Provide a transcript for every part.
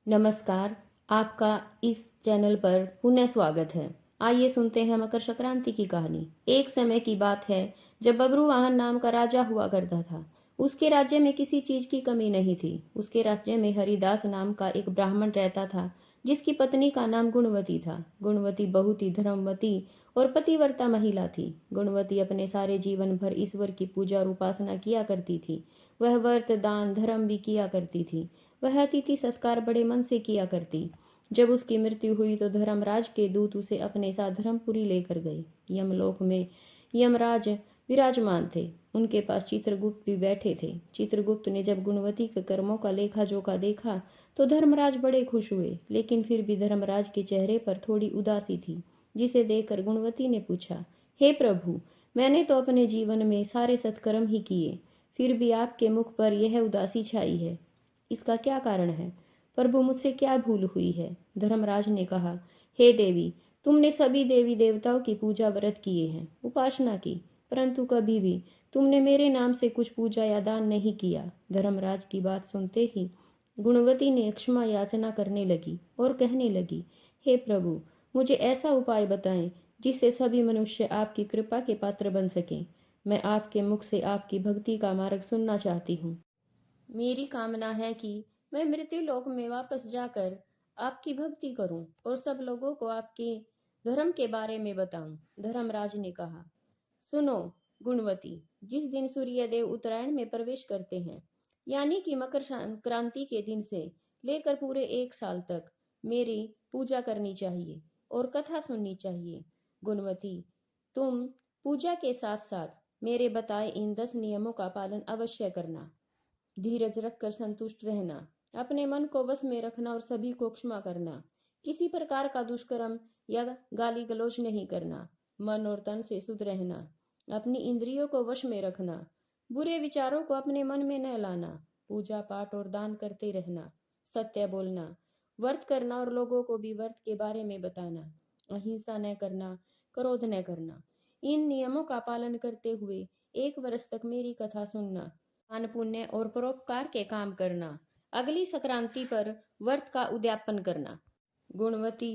नमस्कार। आपका इस चैनल पर पुनः स्वागत है। आइए सुनते हैं मकर संक्रांति की कहानी। एक समय की बात है जब बब्रुवाहन नाम का राजा हुआ करता था। उसके राज्य में किसी चीज की कमी नहीं थी। उसके राज्य में हरिदास नाम का एक ब्राह्मण रहता था जिसकी पत्नी का नाम गुणवती था। गुणवती बहुत ही धर्मवती और पतिव्रता महिला थी। गुणवती अपने सारे जीवन भर ईश्वर की पूजा और उपासना किया करती थी। वह व्रत दान धर्म भी किया करती थी। वह अतिथि सत्कार बड़े मन से किया करती। जब उसकी मृत्यु हुई तो धर्मराज के दूत उसे अपने साथ धर्मपुरी लेकर गए। यमलोक में यमराज विराजमान थे। उनके पास चित्रगुप्त भी बैठे थे। चित्रगुप्त ने जब गुणवती के कर्मों का लेखा जोखा देखा तो धर्मराज बड़े खुश हुए, लेकिन फिर भी धर्मराज के चेहरे पर थोड़ी उदासी थी, जिसे देखकर गुणवती ने पूछा, हे प्रभु, मैंने तो अपने जीवन में सारे सत्कर्म ही किए, फिर भी आपके मुख पर यह उदासी छाई है। इसका क्या कारण है? प्रभु, मुझसे क्या भूल हुई है? धर्मराज ने कहा, हे देवी, तुमने सभी देवी देवताओं की पूजा व्रत किए हैं, उपासना की, परंतु कभी भी तुमने मेरे नाम से कुछ पूजा या दान नहीं किया। धर्मराज की बात सुनते ही गुणवती ने क्षमा याचना करने लगी और कहने लगी, हे प्रभु, मुझे ऐसा उपाय बताएं जिससे सभी मनुष्य आपकी कृपा के पात्र बन सकें। मैं आपके मुख से आपकी भक्ति का मार्ग सुनना चाहती हूँ। मेरी कामना है कि मैं मृत्यु लोक में वापस जाकर आपकी भक्ति करूं और सब लोगों को आपके धर्म के बारे में बताऊं। धर्मराज ने कहा, सुनो गुणवती, जिस दिन सूर्यदेव उत्तरायण में प्रवेश करते हैं, यानी कि मकर संक्रांति के दिन से लेकर पूरे एक साल तक मेरी पूजा करनी चाहिए और कथा सुननी चाहिए। गुणवती, तुम पूजा के साथ साथ मेरे बताए इन 10 नियमों का पालन अवश्य करना। धीरज रखकर संतुष्ट रहना, अपने मन को वश में रखना और सभी को क्षमा करना, किसी प्रकार का दुष्कर्म या गाली गलौज नहीं करना, मन और तन से शुद्ध रहना, अपनी इंद्रियों को वश में रखना, बुरे विचारों को अपने मन में न लाना, पूजा पाठ और दान करते रहना, सत्य बोलना, व्रत करना और लोगों को भी व्रत के बारे में बताना, अहिंसा न करना, क्रोध न करना। इन नियमों का पालन करते हुए 1 वर्ष तक मेरी कथा सुनना, दान पुण्य और परोपकार के काम करना, अगली संक्रांति पर व्रत का उद्यापन करना। गुणवती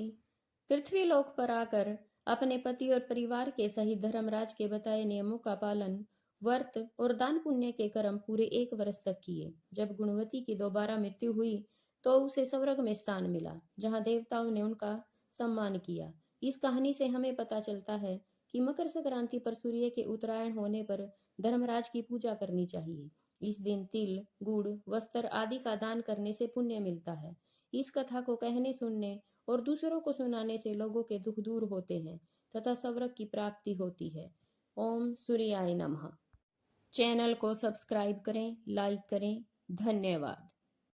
पृथ्वीलोक पर आकर अपने पति और परिवार के सहित धर्मराज के बताए नियमों का पालन, व्रत और दान पुण्य के कर्म पूरे 1 वर्ष तक किए। जब गुणवती की दोबारा मृत्यु हुई तो उसे स्वर्ग में स्थान मिला, जहाँ देवताओं ने उनका सम्मान किया। इस कहानी से हमें पता चलता है कि मकर संक्रांति पर सूर्य के उत्तरायण होने पर धर्मराज की पूजा करनी चाहिए। इस दिन तिल, गुड़, वस्त्र आदि का दान करने से पुण्य मिलता है। इस कथा को कहने, सुनने और दूसरों को सुनाने से लोगों के दुख दूर होते हैं तथा स्वर्ग की प्राप्ति होती है। ओम सूर्याय नमः। चैनल को सब्सक्राइब करें, लाइक करें। धन्यवाद।